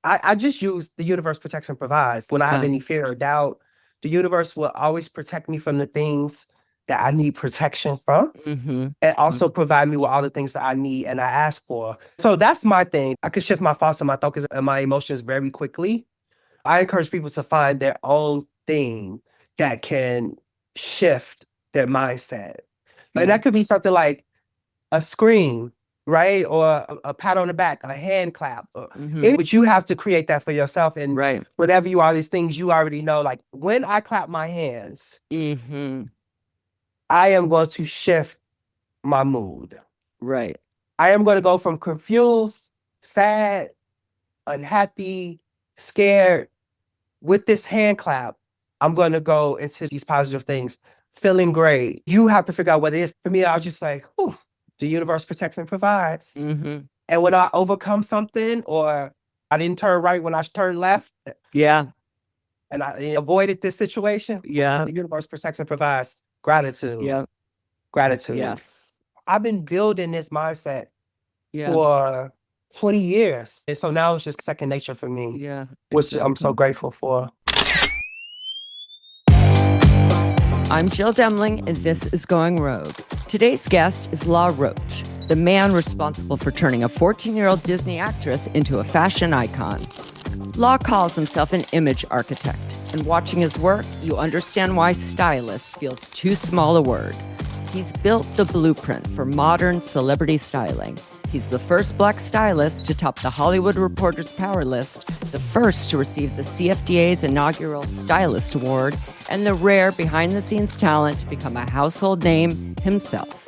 I just use the universe protects and provides. When I have any fear or doubt, the universe will always protect me from the things that I need protection from Mm-hmm. and also provide me with all the things that I need and I ask for. So that's my thing. I can shift my thoughts and my focus and my emotions very quickly. I encourage people to find their own thing that can shift their mindset. And that could be something like a scream, right? Or a pat on the back, a hand clap. Mm-hmm. But you have to create that for yourself. And Right. whenever you are these things, you already know, like when I clap my hands, Mm-hmm. I am going to shift my mood. Right. I am going to go from confused, sad, unhappy, scared. With this hand clap, I'm going to go into these positive things, feeling great. You have to figure out what it is. For me, I was just like, whew, the universe protects and provides. Mm-hmm. And when I overcome something or I didn't turn right when I turned left Yeah. and I avoided this situation, Yeah. the universe protects and provides. Gratitude, Yeah. gratitude. Yes. I've been building this mindset Yeah. for 20 years. And so now it's just second nature for me, Yeah. which I'm so Exactly. grateful for. I'm Jill Demling, and this is Going Rogue. Today's guest is Law Roach, the man responsible for turning a 14-year-old Disney actress into a fashion icon. Law calls himself an image architect, and watching his work, you understand why stylist feels too small a word. He's built the blueprint for modern celebrity styling. He's the first Black stylist to top the Hollywood Reporter's Power List, the first to receive the CFDA's inaugural Stylist Award, and the rare behind-the-scenes talent to become a household name himself.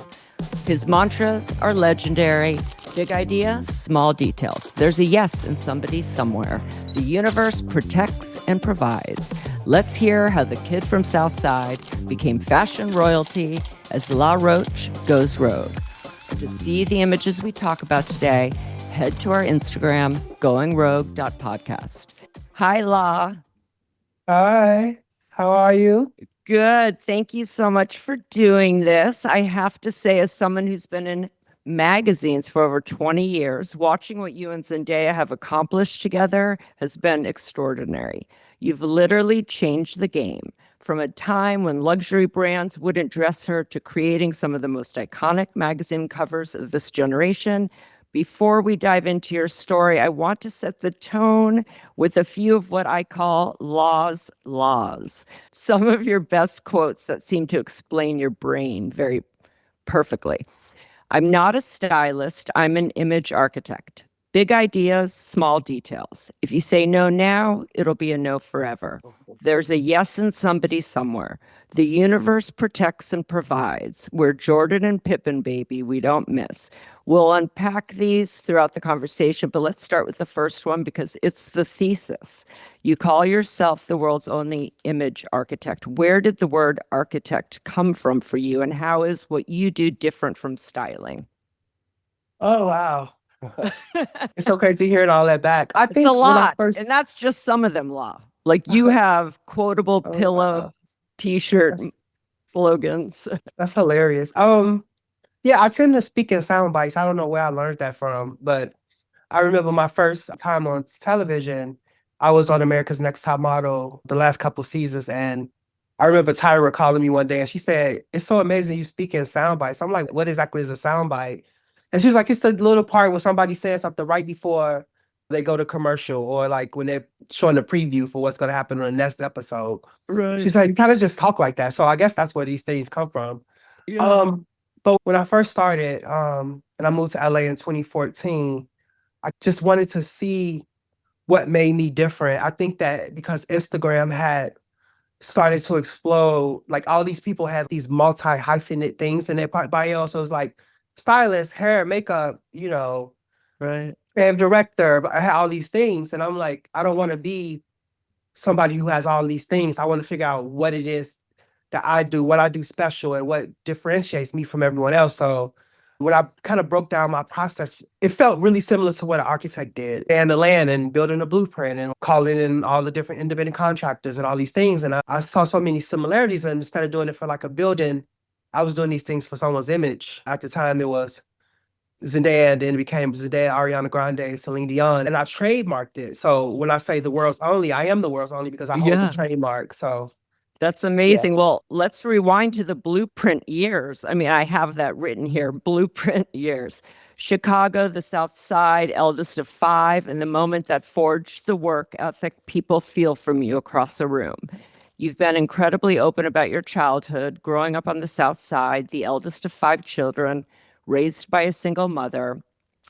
His mantras are legendary. Big idea, small details. There's a yes in somebody somewhere. The universe protects and provides. Let's hear how the kid from Southside became fashion royalty as Law Roach goes rogue. To see the images we talk about today, head to our Instagram, goingrogue.podcast. Hi, Law. Hi, how are you? Good. Thank you so much for doing this. I have to say, as someone who's been in magazines for over 20 years, watching what you and Zendaya have accomplished together has been extraordinary. You've literally changed the game from a time when luxury brands wouldn't dress her to creating some of the most iconic magazine covers of this generation. Before we dive into your story, I want to set the tone with a few of what I call laws. Some of your best quotes that seem to explain your brain very perfectly. I'm not a stylist, I'm an image architect. Big ideas, small details. If you say no now, it'll be a no forever. There's a yes in somebody somewhere. The universe protects and provides. We're Jordan and Pippin, baby. We don't miss. We'll unpack these throughout the conversation, but let's start with the first one because it's the thesis. You call yourself the world's only image architect. Where did the word architect come from for you, and how is what you do different from styling? Oh, wow. It's so crazy hearing all that back. I It's a think when I lot, and first, that's just some of them, Law. Like you have quotable oh, pillow wow. t-shirt That's, slogans. that's hilarious. Yeah, I tend to speak in sound bites. I don't know where I learned that from, but I remember my first time on television. I was on America's Next Top Model the last couple seasons, and I remember Tyra calling me one day, and she said, "It's so amazing you speak in sound bites." I'm like, "What exactly is a sound bite?" And she was like, "It's the little part where somebody says something right before they go to commercial, or like when they're showing the preview for what's going to happen on the next episode." Right. She's like, "You kind of just talk like that." So I guess that's where these things come from. Yeah. But when I first started, and I moved to LA in 2014, I just wanted to see what made me different. I think that because Instagram had started to explode, like all these people had these multi hyphenate things in their bio. So it was like stylist, hair, makeup, Right. director, but I had all these things. And I'm like, I don't want to be somebody who has all these things. I want to figure out what it is that I do, what I do special, and what differentiates me from everyone else. So when I kind of broke down my process, it felt really similar to what an architect did, and the land and building a blueprint and calling in all the different independent contractors and all these things. And I saw so many similarities. And instead of doing it for like a building, I was doing these things for someone's image. At the time, it was Zendaya, and then it became Zendaya, Ariana Grande, Celine Dion, and I trademarked it. So when I say the world's only, I am the world's only because I hold the Yeah. trademark. So That's yeah. amazing. Well, let's rewind to the blueprint years. I mean, I have that written here, blueprint years. Chicago, the South Side, eldest of five, and the moment that forged the work ethic people feel from you across the room. You've been incredibly open about your childhood, growing up on the South Side, the eldest of five children, raised by a single mother.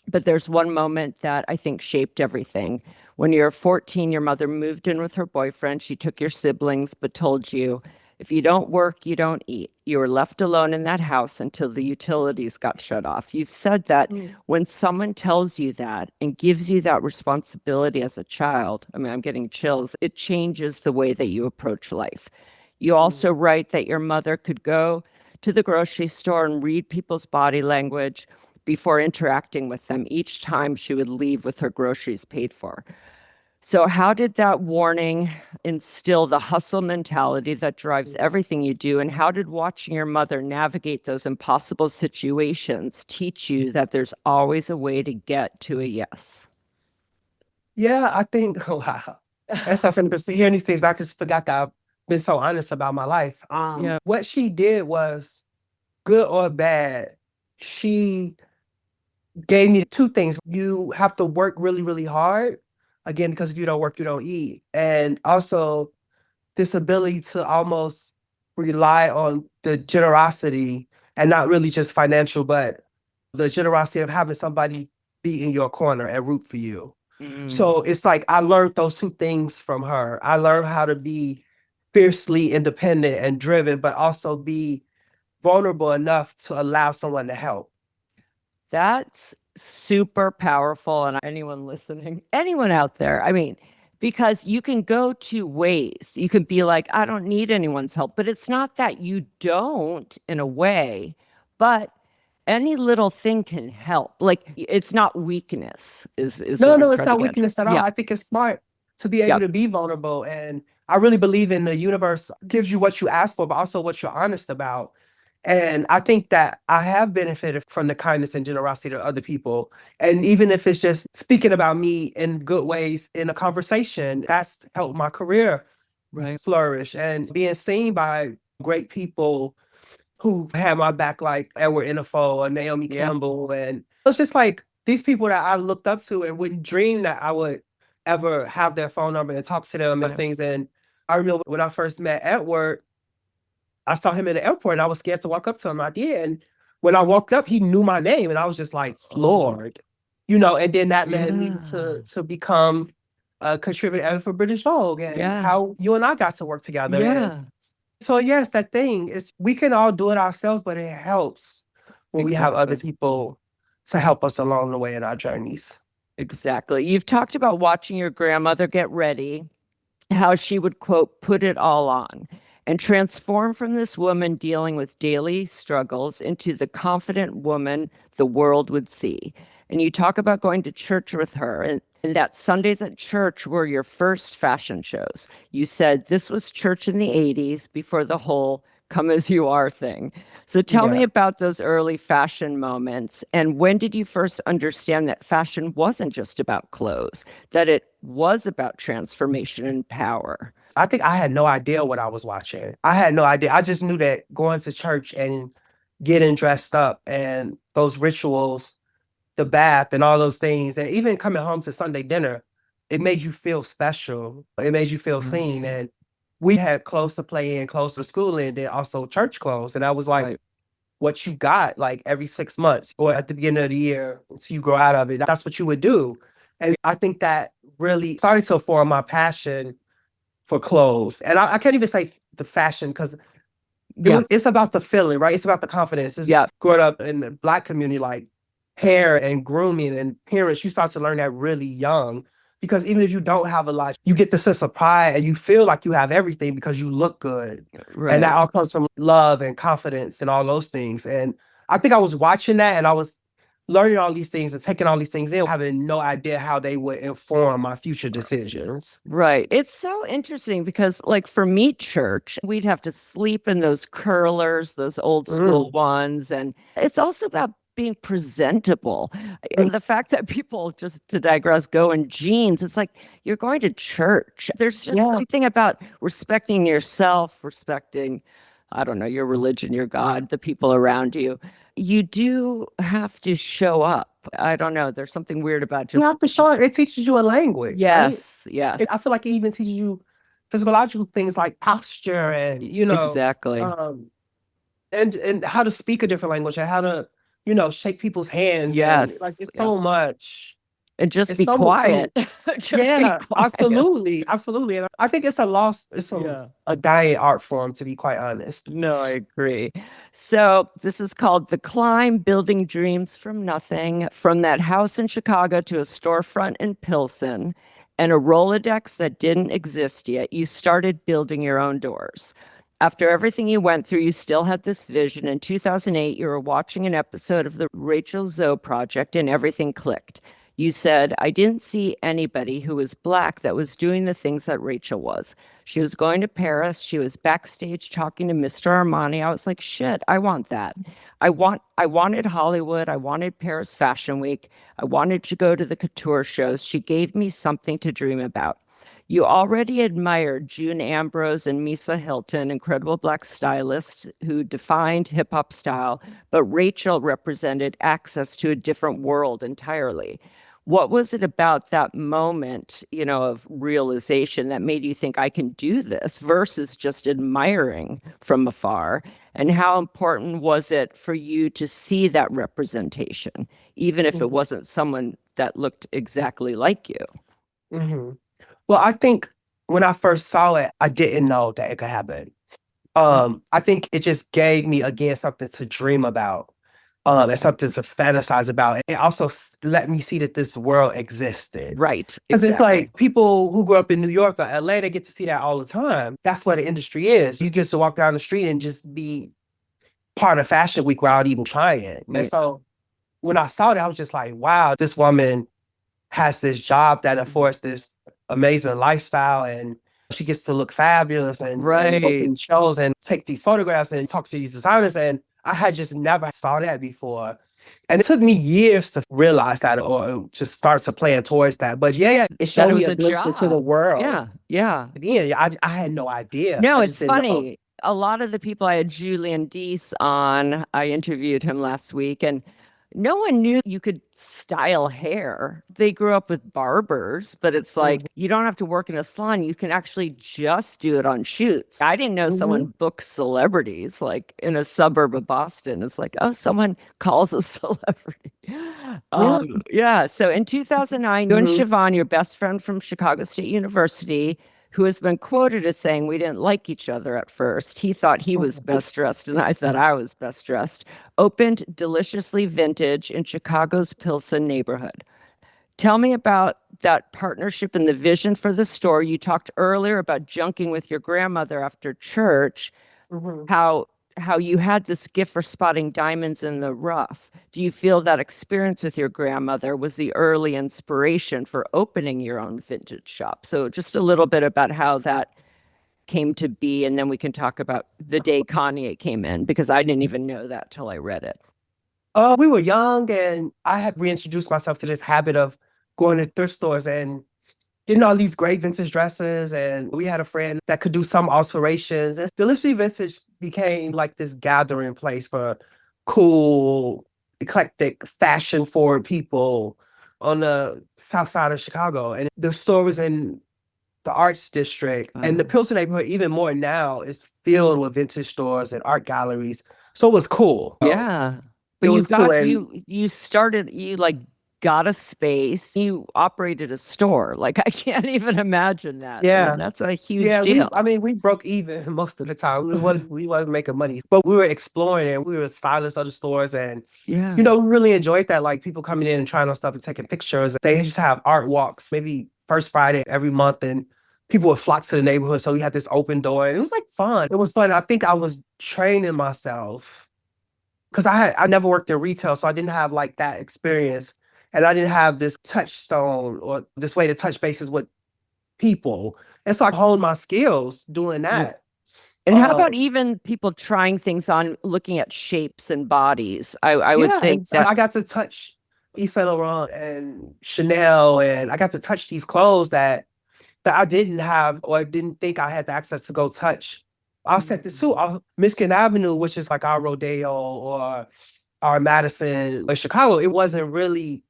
But there's one moment that I think shaped everything. When you were 14, your mother moved in with her boyfriend. She took your siblings, but told you, if you don't work, you don't eat. You were left alone in that house until the utilities got shut off. You've said that when someone tells you that and gives you that responsibility as a child, I mean, I'm getting chills, it changes the way that you approach life. You also write that your mother could go to the grocery store and read people's body language before interacting with them each time she would leave with her groceries paid for. So, how did that warning instill the hustle mentality that drives everything you do? And how did watching your mother navigate those impossible situations teach you that there's always a way to get to a yes? Yeah, I think, oh, wow. That's so funny because hearing these things, but I just forgot that I've been so honest about my life. Yeah. What she did was good or bad. She gave me two things. You have to work really, really hard. Again, because if you don't work, you don't eat. And also this ability to almost rely on the generosity and not really just financial, but the generosity of having somebody be in your corner and root for you. Mm. So it's like I learned those two things from her. I learned how to be fiercely independent and driven, but also be vulnerable enough to allow someone to help. That's super powerful. And anyone listening, anyone out there, I mean, because you can go two ways. You can be like, I don't need anyone's help, but it's not that you don't in a way, but any little thing can help. Like it's not weakness, is No, what I'm no, it's trying to not get. weakness at all. Yeah. I think it's smart to be able Yep. to be vulnerable. And I really believe in the universe gives you what you ask for, but also what you're honest about. And I think that I have benefited from the kindness and generosity of other people. And even if it's just speaking about me in good ways in a conversation, that's helped my career Right. flourish and being seen by great people who had my back, like Edward Enninful or Naomi Yeah. Campbell. And it's just like these people that I looked up to and wouldn't dream that I would ever have their phone number and talk to them and Yeah. things. And I remember when I first met Edward, I saw him in the airport and I was scared to walk up to him. I did. And when I walked up, he knew my name and I was just like Oh, floored, and then that led me yeah. to become a contributor editor for British Vogue and Yeah. how you and I got to work together. And Yeah. so yes, that thing is we can all do it ourselves, but it helps when we have other Exactly. people to help us along the way in our journeys. Exactly. You've talked about watching your grandmother get ready, how she would, quote, put it all on and transform from this woman dealing with daily struggles into the confident woman the world would see. And you talk about going to church with her, and that Sundays at church were your first fashion shows. You said this was church in the 80s before the whole come as you are thing. So tell me Yeah. about those early fashion moments. And when did you first understand that fashion wasn't just about clothes, that it was about transformation and power? I think I had no idea what I was watching. I had no idea. I just knew that going to church and getting dressed up and those rituals, the bath and all those things, and even coming home to Sunday dinner, it made you feel special. It made you feel Mhm. seen. And we had clothes to play in, clothes to school in, then also church clothes. And I was like, Right. what you got like every 6 months or at the beginning of the year until you grow out of it. That's what you would do. And I think that really started to form my passion for clothes. And I can't even say the fashion because Yeah. it's about the feeling, right? It's about the confidence. It's Yeah. growing up in the Black community, like hair and grooming and appearance, you start to learn that really young. Because even if you don't have a lot, you get the sense of pride and you feel like you have everything because you look good. And that Right. all comes from love and confidence and all those things. And I think I was watching that and I was learning all these things and taking all these things in, having no idea how they would inform my future decisions. Right. It's so interesting because, like, for me, church, we'd have to sleep in those curlers, those old school Mm. ones. And it's also about being presentable. Mm, The fact that people, just to digress, go in jeans, it's like you're going to church. There's just yeah, something about respecting yourself, respecting, I don't know, your religion, your God, the people around you. You do have to show up. I don't know. There's something weird about you just, have to show it. It teaches you a language, right? yes, yes, I feel like it even teaches you physiological things like posture and, exactly. um, and how to speak a different language and how to, shake people's hands and like Yes. it's Yeah. so much. And just It's be so much quiet. to Just be yeah, quiet. absolutely, absolutely. And I think it's Yeah. a dying art form, to be quite honest. No, I agree. So this is called The Climb, Building Dreams from Nothing, from that house in Chicago to a storefront in Pilsen and a Rolodex that didn't exist yet. You started building your own doors. After everything you went through, you still had this vision. In 2008, you were watching an episode of the Rachel Zoe Project and everything clicked. You said, I didn't see anybody who was Black that was doing the things that Rachel was. She was going to Paris. She was backstage talking to Mr. Armani. I was like, shit, I want that. I wanted Hollywood. I wanted Paris Fashion Week. I wanted to go to the couture shows. She gave me something to dream about. You already admired June Ambrose and Misa Hilton, incredible Black stylists who defined hip hop style, but Rachel represented access to a different world entirely. What was it about that moment, of realization that made you think I can do this versus just admiring from afar? And how important was it for you to see that representation, even if it Mhm, wasn't someone that looked exactly like you? mhm. Well, I think when I first saw it, I didn't know that it could happen. I think it just gave me again something to dream about, and something to fantasize about. It also let me see that this world existed. Right, Because it's exactly. like people who grew up in New York or LA, they get to see that all the time. That's what the industry is. You get to walk down the street and just be part of Fashion Week without even trying. And Yeah. so when I saw that, I was just like, wow, this woman has this job that affords this amazing lifestyle and she gets to look fabulous and go to Right. these shows and take these photographs and talk to these designers. And I had just never saw that before. And it took me years to realize that or just start to plan towards that. But yeah, it That showed it me was a a glimpse into the job. world. Yeah, yeah. Again, yeah, I had no idea. No, I just it's didn't know. funny. A lot of the people I had Julian Deese on, I interviewed him last week, and no one knew you could style hair. They grew up with barbers, but it's like Mhm, you don't have to work in a salon. You can actually just do it on shoots. I didn't know mhm, someone books celebrities like in a suburb of Boston. It's like, oh, someone calls a celebrity. yeah, Yeah. So in 2009, you and mhm, Siobhan, your best friend from Chicago State University, who has been quoted as saying, we didn't like each other at first. He thought he was mhm. best dressed, and I thought I was best dressed. Opened Deliciously Vintage in Chicago's Pilsen neighborhood. Tell me about that partnership and the vision for the store. You talked earlier about junking with your grandmother after church, Mhm. how how you had this gift for spotting diamonds in the rough. Do you feel that experience with your grandmother was the early inspiration for opening your own vintage shop? So just a little bit about how that came to be, and then we can talk about the day Kanye came in because I didn't even know that till I read it. We were young, and I had reintroduced myself to this habit of going to thrift stores and getting all these great vintage dresses. And we had a friend that could do some alterations. And Delivery Vintage became like this gathering place for cool, eclectic, fashion forward people on the south side of Chicago. And the store was in the Arts District. And the Pilsen neighborhood, even more now, is filled with vintage stores and art galleries. So it was cool. Oh, Yeah. it But you was cool. got And you started you like got a space. You operated a store. Like I can't even imagine that. I mean, yeah, that's a huge yeah, deal. I mean, we broke even most of the time. We wasn't making money, but we were exploring and we were stylists of the stores and, Yeah. we really enjoyed that. Like people coming in and trying on stuff and taking pictures. They just have art walks, maybe first Friday every month and people would flock to the neighborhood. So we had this open door and it was like fun. It was fun. I think I was training myself because I never worked in retail. So I didn't have like that experience. And I didn't have this touchstone or this way to touch bases with people. It's like hone my skills doing Yeah. that. And how about even people trying things on, looking at shapes and bodies? I would Yeah, think and that. I got to touch Yves Saint Laurent and Chanel, and I got to touch these clothes that I didn't have or didn't think I had the access to go touch. I said this too, Michigan Avenue, which is like our Rodeo or our Madison or Chicago, it wasn't really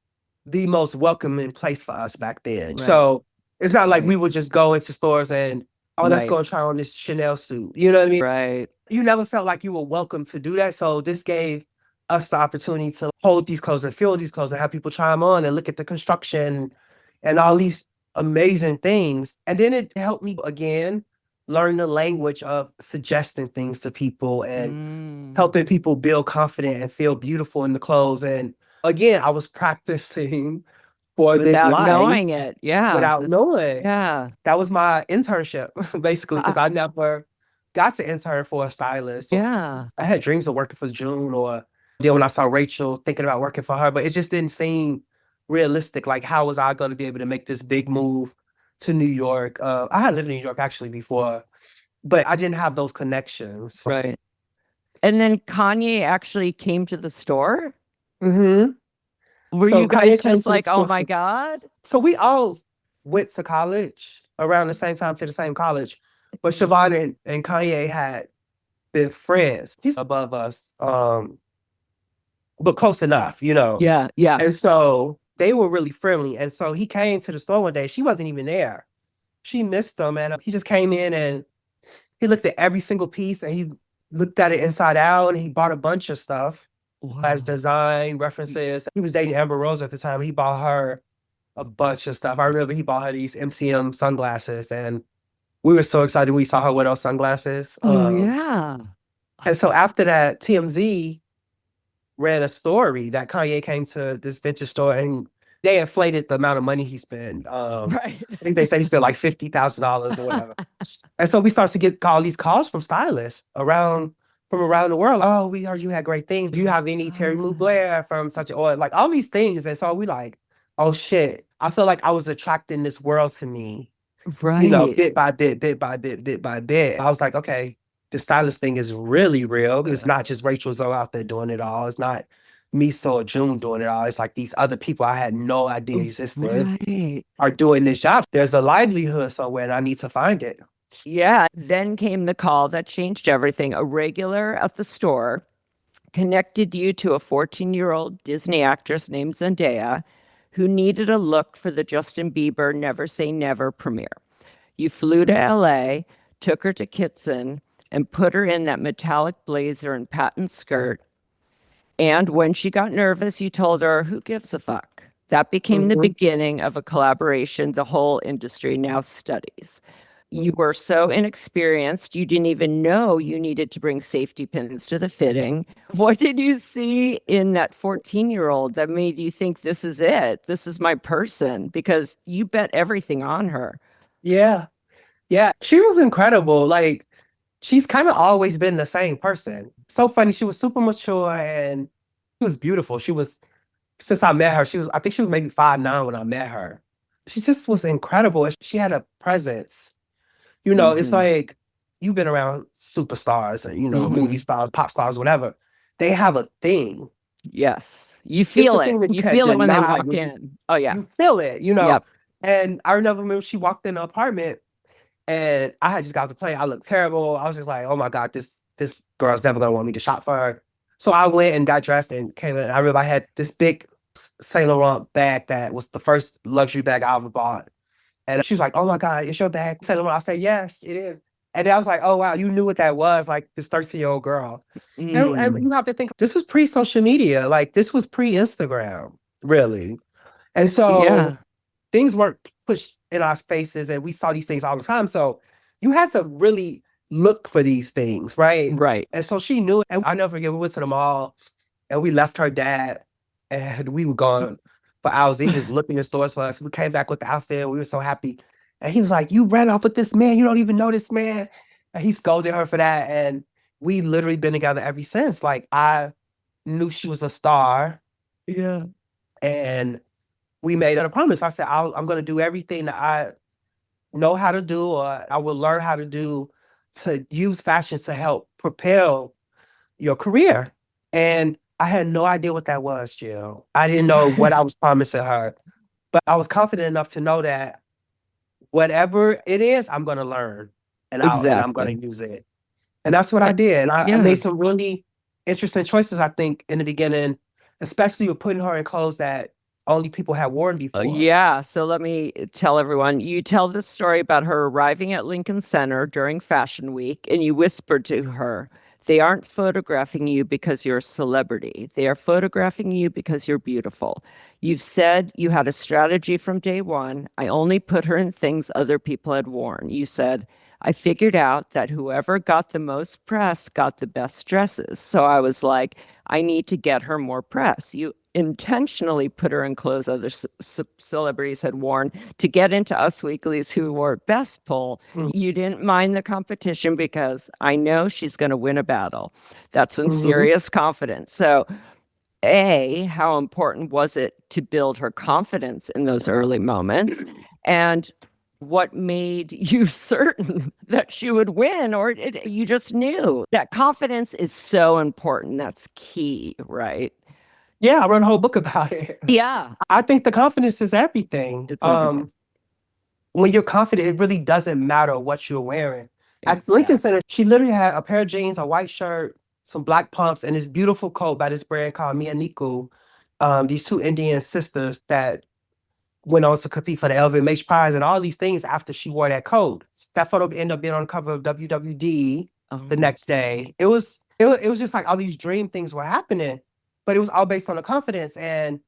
the most welcoming place for us back then. Right, So it's not like right, we would just go into stores and, oh, let's right, go and try on this Chanel suit. You know what I mean? right. You never felt like you were welcome to do that. So this gave us the opportunity to hold these clothes and feel these clothes and have people try them on and look at the construction and all these amazing things. And then it helped me again learn the language of suggesting things to people and Mm. helping people build confidence and feel beautiful in the clothes. And again, I was practicing for this Without knowing life it. Yeah. without knowing. Yeah. That was my internship, basically, Uh, because I never got to intern for a stylist. yeah. I had dreams of working for June or then when I saw Rachel thinking about working for her, but it just didn't seem realistic. Like, how was I going to be able to make this big move to New York? I had lived in New York actually before, but I didn't have those connections. Right. And then Kanye actually came to the store. hmm Were So you guys Kanye came just to the like, oh store. my God? So we all went to college around the same time to the same college, but Siobhan and Kanye had been friends. He's above us, but close enough, you know. Yeah. Yeah. And so they were really friendly. And so he came to the store one day. She wasn't even there. She missed him, and he just came in and he looked at every single piece and he looked at it inside out and he bought a bunch of stuff as Wow. design references. He was dating Amber Rose at the time. He bought her a bunch of stuff. I remember he bought her these MCM sunglasses, and we were so excited when we saw her with those sunglasses. Oh, yeah. And so after that, TMZ read a story that Kanye came to this vintage store and they inflated the amount of money he spent. Right. I think they said he spent like $50,000 or whatever. And so we started to get all these calls from stylists from around the world. Oh, we heard you had great things. Do you have any Terry Mugler from such or like all these things? And so we like, oh shit. I feel like I was attracting this world to me, Right. bit by bit, bit by bit, bit by bit. I was like, okay, the stylist thing is really real. It's not just Rachel Zoe out there doing it all. It's not me, so or June doing it all. It's like these other people I had no idea existed Right. are doing this job. There's a livelihood somewhere and I need to find it. Yeah. Then came the call that changed everything. A regular at the store connected you to a 14-year-old Disney actress named Zendaya who needed a look for the Justin Bieber Never Say Never premiere. You flew to LA, took her to Kitson, and put her in that metallic blazer and patent skirt. And when she got nervous, you told her, who gives a fuck? That became the Mhm. beginning of a collaboration the whole industry now studies. You were so inexperienced, you didn't even know you needed to bring safety pins to the fitting. What did you see in that 14-year-old that made you think this is it? This is my person? Because you bet everything on her. Yeah. Yeah. She was incredible. Like, she's kind of always been the same person. So funny. She was super mature and she was beautiful. She was, since I met her, I think she was maybe 5'9" when I met her. She just was incredible. And she had a presence. It's Mhm. like you've been around superstars and, movie Mhm. stars, pop stars, whatever. They have a thing. Yes. You It's a feel it. thing that you You can't feel it when they deny. walk in. Oh, yeah. You feel it. Yep. And I remember she walked in the apartment and I had just got to play. I looked terrible. I was just like, oh my God, this girl's never gonna want me to shop for her. So I went and got dressed and came in. I remember I had this big Saint Laurent bag that was the first luxury bag I ever bought. And she was like, oh my God, it's your bag, Saint Laurent. I said, yes, it is. And then I was like, oh wow, you knew what that was, like this 13-year-old girl. And Mm. you have to think this was pre-social media, like this was pre-Instagram, really. And so Yeah. things weren't pushed in our spaces and we saw these things all the time. So you had to really look for these things, right? Right. And so she knew it. And I never forget, we went to the mall and we left her dad and we were gone for hours. He was looking in stores for us. We came back with the outfit. We were so happy. And he was like, you ran off with this man. You don't even know this man. And he scolded her for that. And we literally been together ever since. Like I knew she was a star Yeah. and we made a promise. I said, I'm going to do everything that I know how to do, or I will learn how to do to use fashion to help propel your career. And I had no idea what that was, Jill. I didn't know what I was promising her, but I was confident enough to know that whatever it is, I'm gonna learn and I'm gonna Exactly. use it. And that's what I did. And I Yeah. made some really interesting choices, I think, in the beginning, especially with putting her in clothes that only people had worn before. Yeah. So let me tell everyone you tell this story about her arriving at Lincoln Center during Fashion Week, and you whispered to her, they aren't photographing you because you're a celebrity. They are photographing you because you're beautiful. You've said you had a strategy from day one. I only put her in things other people had worn. You said, I figured out that whoever got the most press got the best dresses. So I was like, I need to get her more press. You intentionally put her in clothes other celebrities had worn to get into Us Weeklies who wore best pull. You didn't mind the competition because I know she's going to win a battle. That's some Mm-hmm. serious confidence. So, A, how important was it to build her confidence in those early moments? And what made you certain that she would win, or you just knew that confidence is so important? That's key, right? Yeah, I wrote a whole book about it. Yeah, I think the confidence is everything. it's everything. When you're confident, it really doesn't matter what you're wearing. At Lincoln Exactly. Center, she literally had a pair of jeans, a white shirt, some black pumps, and this beautiful coat by this brand called Mia Niku. These two Indian sisters that went on to compete for the LVMH prize and all these things after she wore that coat. That photo ended up being on the cover of WWD the Oh, next day. It was just like all these dream things were happening, but it was all based on the confidence. And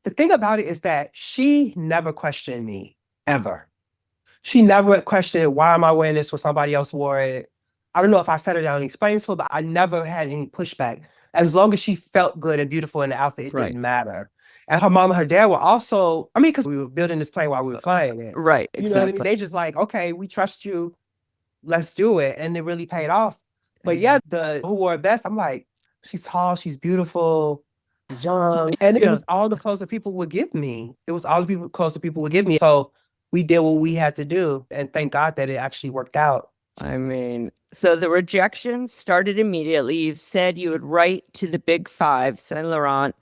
the thing about it is that she never questioned me ever. She never questioned why am I wearing this when somebody else wore it. I don't know if I sat her down and explained to her, but I never had any pushback. As long as she felt good and beautiful in the outfit, it right. didn't matter. And her mom and her dad were also, I mean, because we were building this plane while we were flying it. Right, You know what I mean? exactly. They just like, okay, we trust you. Let's do it. And it really paid off. But Yeah. yeah, the who wore it best, I'm like, she's tall, she's beautiful, young. And it Yeah. was all the clothes that people would give me. It was all the clothes that people would give me. So we did what we had to do. And thank God that it actually worked out. I mean, so the rejection started immediately. You've said you would write to the big five, Saint Laurent,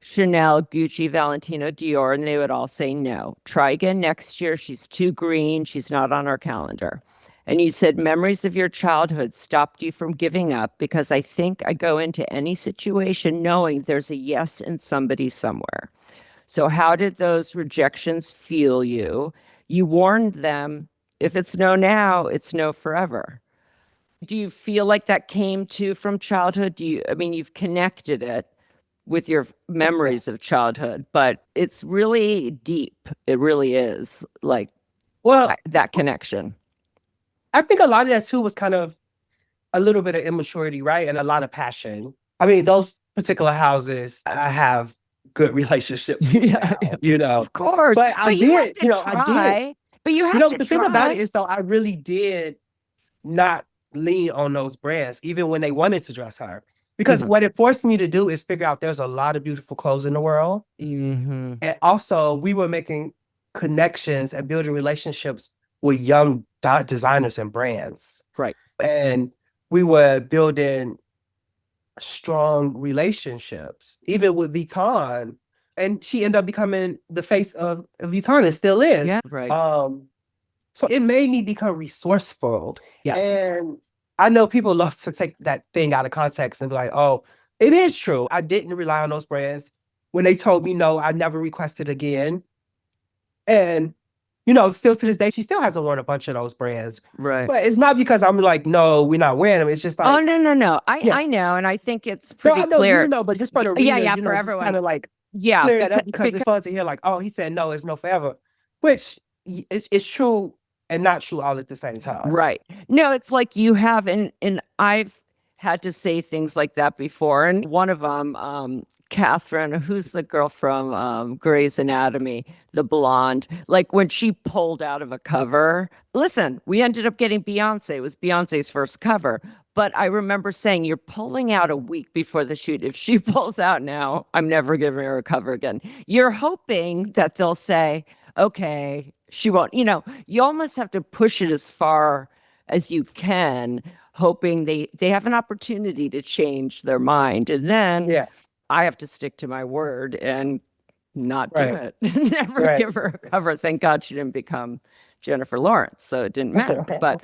Chanel, Gucci, Valentino, Dior, and they would all say no. Try again next year. She's too green. She's not on our calendar. And you said memories of your childhood stopped you from giving up because I think I go into any situation knowing there's a yes in somebody somewhere. So, how did those rejections feel you? You warned them if it's no now, it's no forever. Do you feel like that came to from childhood? I mean, you've connected it with your Yeah. memories of childhood, but it's really deep. It really is like Well, that connection. I think a lot of that too was kind of a little bit of immaturity, right? And a lot of passion. I mean, those particular houses, I have good relationships with Yeah, yeah, now. of course. But I But you have did, to I did. try. But you have to The thing about it try. is though, I really did not lean on those brands, even when they wanted to dress her. Because Mhm. what it forced me to do is figure out there's a lot of beautiful clothes in the world. Mhm. And also, we were making connections and building relationships with young designers and brands. Right. And we were building strong relationships, even with Vuitton. And she ended up becoming the face of Vuitton and still is. Yeah. Right. Um, so it made me become resourceful. Yeah. And I know people love to take that thing out of context and be like, oh, it is true. I didn't rely on those brands. When they told me no, I never requested again. And, still to this day, she still hasn't worn a bunch of those brands. Right. But it's not because I'm like, no, we're not wearing them. It's just Oh, like, no, no, no. I yeah. I know, and I think it's No, pretty I know you clear. know, but just for the Yeah, reader, yeah, for just everyone. kind of like Yeah, clear that up because because it's fun to hear like, oh, he said no, it's no forever, which it's true and not true all at the same time. right. No, it's like you have, and I've had to say things like that before. And one of them, Catherine, who's the girl from Grey's Anatomy, the blonde, like when she pulled out of a cover. Listen, we ended up getting Beyonce. It was Beyonce's first cover. But I remember saying, you're pulling out a week before the shoot. If she pulls out now, I'm never giving her a cover again. You're hoping that they'll say, okay, she won't. You almost have to push it as far as you can, hoping they have an opportunity to change their mind. And then Yeah. I have to stick to my word and not do Right. it. Never Right. give her a cover. Thank God she didn't become Jennifer Lawrence, so it didn't matter. But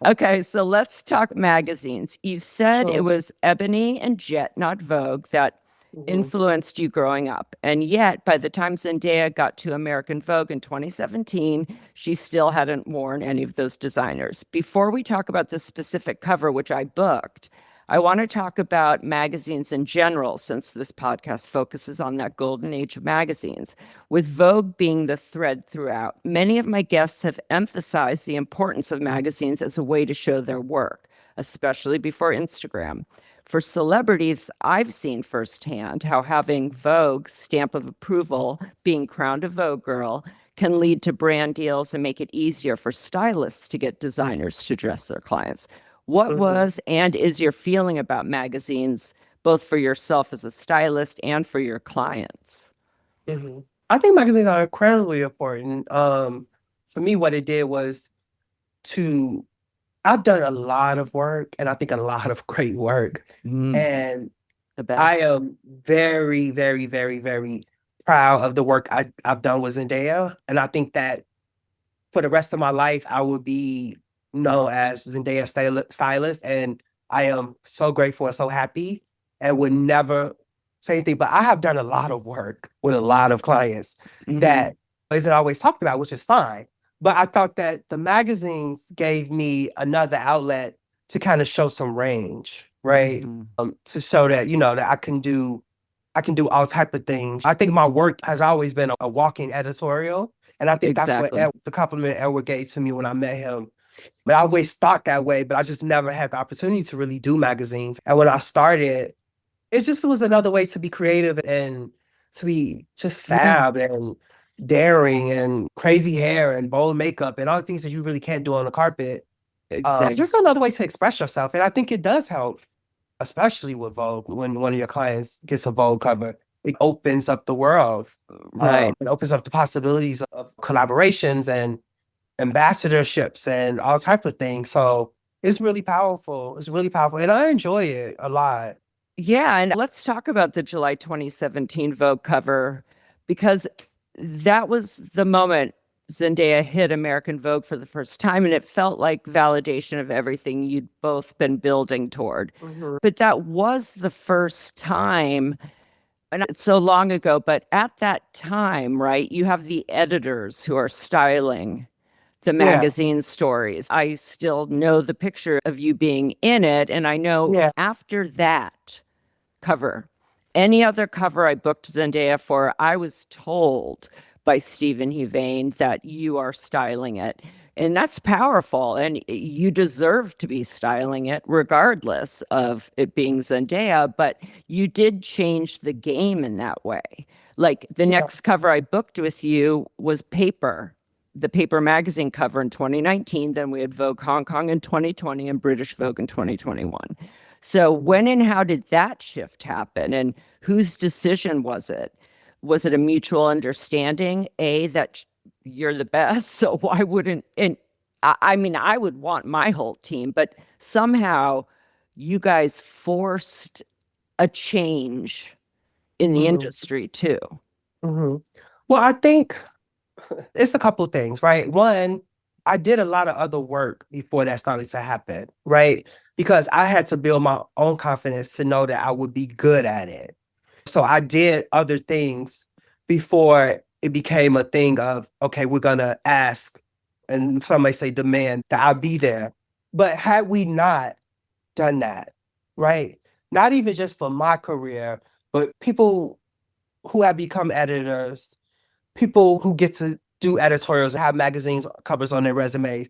okay, so let's talk magazines. You said it Sure. was Ebony and Jet, not Vogue, that Mhm. influenced you growing up. And yet, by the time Zendaya got to American Vogue in 2017, she still hadn't worn any of those designers. Before we talk about the specific cover, which I booked, I want to talk about magazines in general, since this podcast focuses on that golden age of magazines. With Vogue being the thread throughout, many of my guests have emphasized the importance of magazines as a way to show their work, especially before Instagram. For celebrities, I've seen firsthand how having Vogue's stamp of approval, being crowned a Vogue girl, can lead to brand deals and make it easier for stylists to get designers to dress their clients. What Mhm. was and is your feeling about magazines, both for yourself as a stylist and for your clients? Mhm. I think magazines are incredibly important. For me, what it did was to I've done a lot of work, and I think a lot of great work, Mm, and the I best. am very, very, very, very proud of the work I've done with Zendaya, and I think that for the rest of my life, I will be known as Zendaya stylist, and I am so grateful and so happy, and would never say anything. But I have done a lot of work with a lot of clients Mm-hmm. that isn't always talked about, which is fine. But I thought that the magazines gave me another outlet to kind of show some range, right? Mm-hmm. To show that that I can do all type of things. I think my work has always been a walking editorial, and I think that's what Exactly. the compliment Edward gave to me when I met him. But I always thought that way, but I just never had the opportunity to really do magazines. And when I started, it just was another way to be creative and to be just Yeah, fab and daring and crazy hair and bold makeup and all the things that you really can't do on the carpet. It's exactly. just another way to express yourself. And I think it does help, especially with Vogue, when one of your clients gets a Vogue cover. It opens up the world. Right. It opens up the possibilities of collaborations and ambassadorships and all type of things. So it's really powerful. It's really powerful. And I enjoy it a lot. Yeah, and let's talk about the July 2017 Vogue cover, because that was the moment Zendaya hit American Vogue for the first time, and it felt like validation of everything you'd both been building toward. Mhm. But that was the first time, and it's so long ago, but at that time, right, you have the editors who are styling the Yeah. magazine stories. I still know the picture of you being in it, and I know Yeah. after that cover. Any other cover I booked Zendaya for, I was told by Stephen Huvane that you are styling it. And that's powerful. And you deserve to be styling it regardless of it being Zendaya. But you did change the game in that way. Like the Yeah. next cover I booked with you was Paper, the Paper magazine cover in 2019. Then we had Vogue Hong Kong in 2020 and British Vogue in 2021. So Mhm. when and how did that shift happen, and whose decision was it? Was it a mutual understanding, A, that you're the best, so why wouldn't, and I mean, I would want my whole team, but somehow you guys forced a change in the Mhm. industry too. Mhm. Well, I think it's a couple things, right? One, I did a lot of other work before that started to happen, right? Because I had to build my own confidence to know that I would be good at it. So I did other things before it became a thing of, okay, we're gonna ask, and some may say demand that I be there. But had we not done that, right? Not even just for my career, but people who have become editors, people who get to do editorials, have magazines covers on their resumes.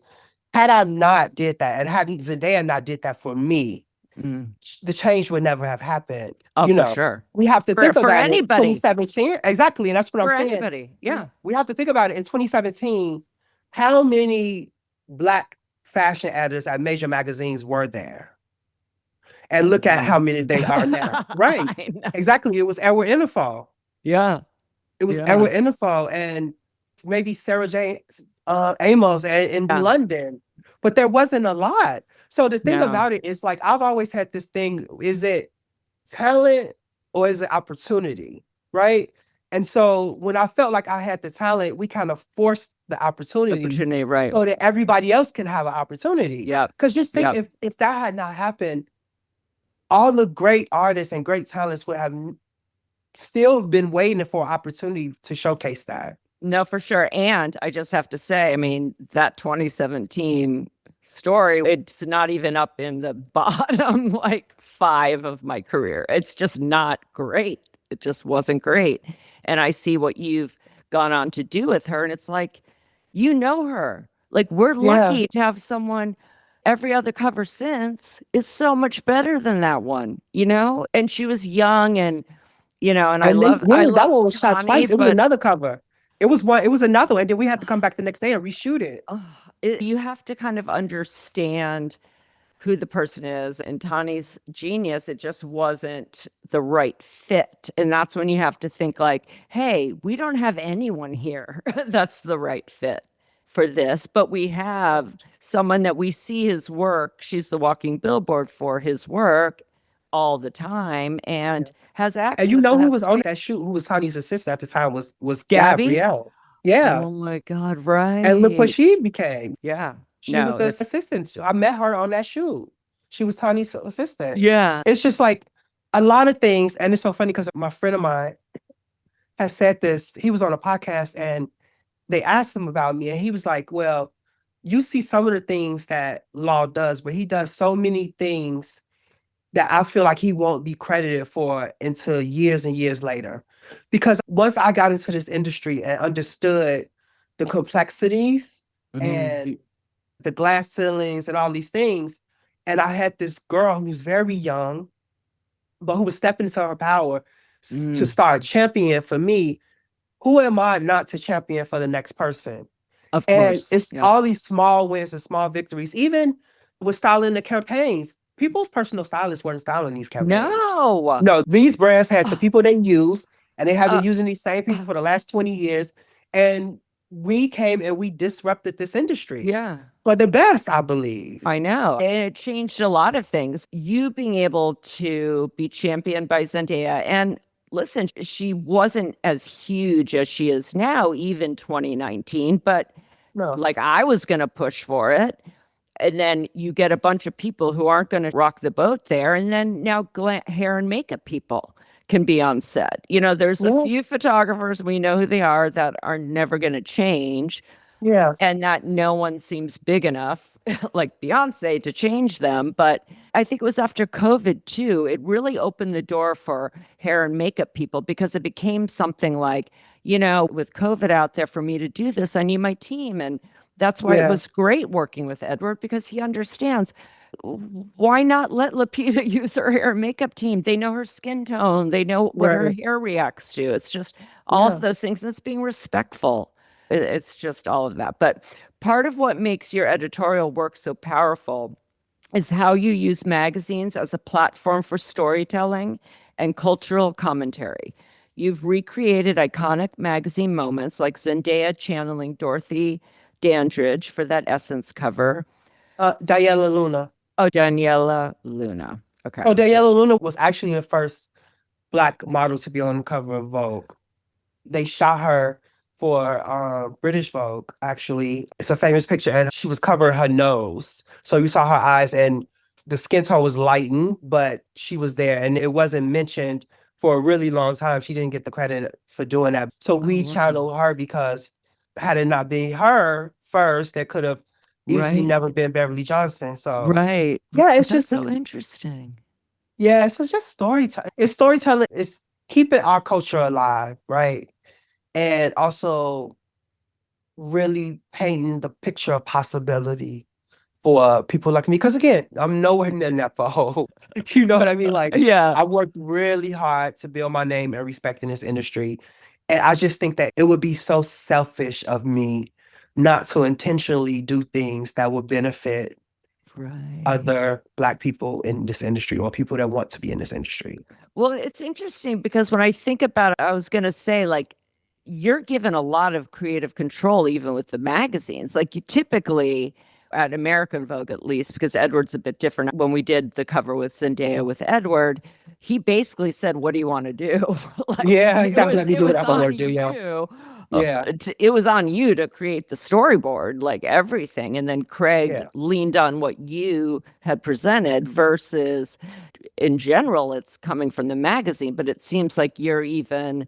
Had I not did that, and had Zendaya not did that for me, Mm. the change would never have happened. Oh, for sure. We have to think For about it. anybody, 2017, exactly, and that's what I'm for saying. anybody. Yeah. We have to think about it. In 2017, how many Black fashion editors at major magazines were there? And look at how None. many they are now. Right. I know. Exactly. It was Edward Enninful. Yeah. It was Yeah. Edward Enninful and maybe Sarah Jane Amos in Yeah. London. but there wasn't a lot. So the thing No. about it is like I've always had this thing, is it talent or is it opportunity? Right. And so when I felt like I had the talent, we kind of forced the opportunity Opportunity, right. so that everybody else can have an opportunity. Yep. Because just think, Yep. if that had not happened, all the great artists and great talents would have still been waiting for an opportunity to showcase that. No, for sure. And I just have to say, I mean, that 2017 story, it's not even up in the bottom like five of my career. It's just not great. It just wasn't great. And I see what you've gone on to do with her. And it's like, you know her. Like, we're Yeah. lucky to have someone. Every other cover since is so much better than that one, you know? And she was young and, you know, and And then I yeah, that love one was shots Tawny, twice. It was but another cover. It was another one. And then we had to come back the next day and reshoot it. oh, you have to kind of understand who the person is. And Tawny's genius, it just wasn't the right fit. And that's when you have to think like, hey, we don't have anyone here that's the right fit for this, but we have someone that we see his work. She's the walking billboard for his work all the time and has And you access know and who has was on that shoot, who was Tony's assistant at the time was Gabby. Gabrielle. Yeah. Oh my God, And look what right. she became. Yeah. She was No, the that's assistant. I met her on that shoot. She was Tony's assistant. yeah. It's just like a lot of things. And it's so funny because my friend of mine has said this. He was on a podcast and they asked him about me. And he was like, well, you see some of the things that Law does, but he does so many things that I feel like he won't be credited for until years and years later. Because once I got into this industry and understood the complexities Mm, and the glass ceilings and all these things, and I had this girl who's very young, but who was stepping into her power to mm, start championing for me, who am I not to champion for the next person? of And course. it's Yeah. all these small wins and small victories, even with styling the campaigns. People's personal stylists weren't styling these campaigns. No. No, these brands had the Uh, people they use, and they have been uh, using these same people for the last 20 years. And we came and we disrupted this industry yeah, for the best, I believe. I know. And it changed a lot of things. You being able to be championed by Zendaya. And listen, she wasn't as huge as she is now, even 2019, but No, like I was going to push for it. And then you get a bunch of people who aren't going to rock the boat there. And then now hair and makeup people can be on set. You know, there's a yeah, few photographers, we know who they are, that are never going to change yeah, and that no one seems big enough, like Beyonce, to change them. But I think it was after COVID too. It really opened the door for hair and makeup people because it became something like, you know, with COVID out there for me to do this, I need my team. And that's why it yeah, was great working with Edward because he understands why not let Lapita use her hair and makeup team? They know her skin tone, they know what her right, hair reacts to. It's just all of yeah, those things. And it's being respectful. It's just all of that. But part of what makes your editorial work so powerful is how you use magazines as a platform for storytelling and cultural commentary. You've recreated iconic magazine moments like Zendaya channeling Dorothy Dandridge for that Essence cover. Diana Luna. Oh, Daniela Luna. Okay. So Diana Luna was actually the first Black model to be on the cover of Vogue. They shot her for British Vogue, actually. It's a famous picture, and she was covering her nose. So you saw her eyes, and the skin tone was lightened, but she was there, and it wasn't mentioned for a really long time. She didn't get the credit for doing that. So Oh, we wow. channeled her because had it not been her first, that could have easily Right. never been Beverly Johnson. So Right. yeah, it's That's just so interesting. yeah, it's just storytelling. It's storytelling. It's keeping our culture alive, right? And also really painting the picture of possibility for people like me. Because again, I'm nowhere near Nepo. You know what I mean? Like Yeah. I worked really hard to build my name and respect in this industry. And I just think that it would be so selfish of me not to intentionally do things that would benefit Right. other Black people in this industry or people that want to be in this industry. Well, it's interesting because when I think about it, I was going to say, like, you're given a lot of creative control, even with the magazines. Like, you typically, at American Vogue, at least, because Edward's a bit different. When we did the cover with Zendaya with Edward, he basically said, "What do you want to do?" Like Yeah, you gotta let me it do was whatever I on want to do. Yeah. you. Yeah. It was on you to create the storyboard, like everything. And then Craig Yeah. leaned on what you had presented versus in general, it's coming from the magazine, but it seems like you're even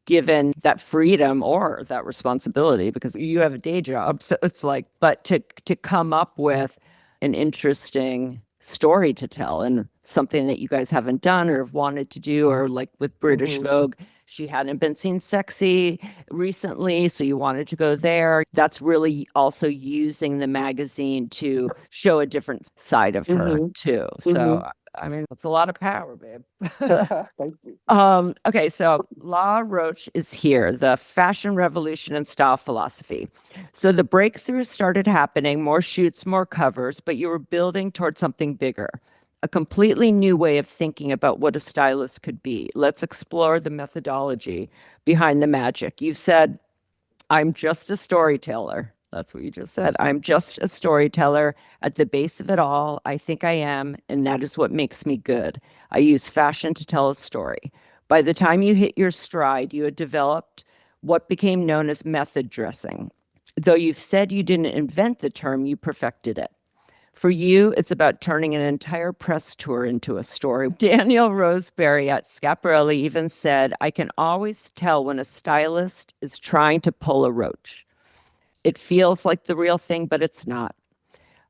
given that freedom or that responsibility because you have a day job. So it's like, but to come up with an interesting story to tell and something that you guys haven't done or have wanted to do, or like with British Hmm. Vogue, she hadn't been seen sexy recently, so you wanted to go there. That's really also using the magazine to show a different side of her Hmm. too. Hmm. So I mean, it's a lot of power, babe. Thank you. Okay, so Law Roach is here, the fashion revolution and style philosophy. So the breakthrough started happening, more shoots, more covers, but you were building towards something bigger, a completely new way of thinking about what a stylist could be. Let's explore the methodology behind the magic. You said I'm just a storyteller. That's what you just said. I'm just a storyteller. At the base of it all, I think I am, and that is what makes me good. I use fashion to tell a story. By the time you hit your stride, you had developed what became known as method dressing. Though you've said you didn't invent the term, you perfected it. For you, it's about turning an entire press tour into a story. Daniel Roseberry at Schiaparelli even said, I can always tell when a stylist is trying to pull a roach. It feels like the real thing, but it's not.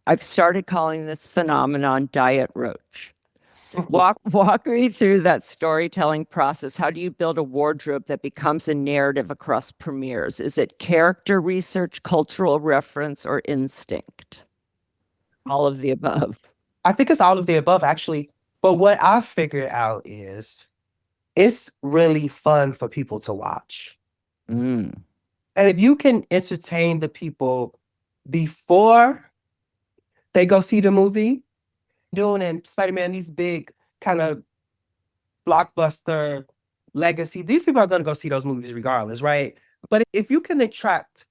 I've started calling this phenomenon Diet Roach. Walk me through that storytelling process. How do you build a wardrobe that becomes a narrative across premieres? Is it character research, cultural reference, or instinct? All of the above. I think it's all of the above, actually. But what I figured out is it's really fun for people to watch. Mm. And if you can entertain the people before they go see the movie, doing and Spider-Man, these big kind of blockbuster legacy, these people are going to go see those movies regardless, right? But if you can attract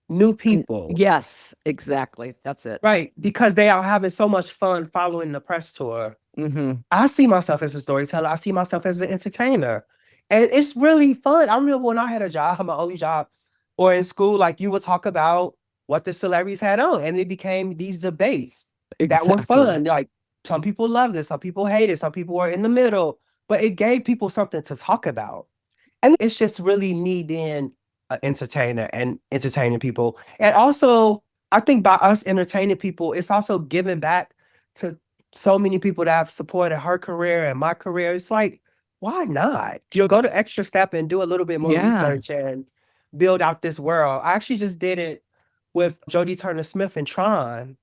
new people, Yes, exactly. That's it. right, because they are having so much fun following the press tour, Hmm. I see myself as a storyteller. I see myself as an entertainer. And it's really fun. I remember when I had a job, my old job, or in school, like you would talk about what the celebrities had on, and it became these debates that were Exactly. fun. Like some people loved it, some people hated, some people were in the middle, but it gave people something to talk about. And it's just really me being an entertainer and entertaining people. And also, I think by us entertaining people, it's also giving back to so many people that have supported her career and my career. It's like, why not? You'll go the extra step and do a little bit more Yeah. research and build out this world. I actually just did it with Jodie Turner Smith and Tron,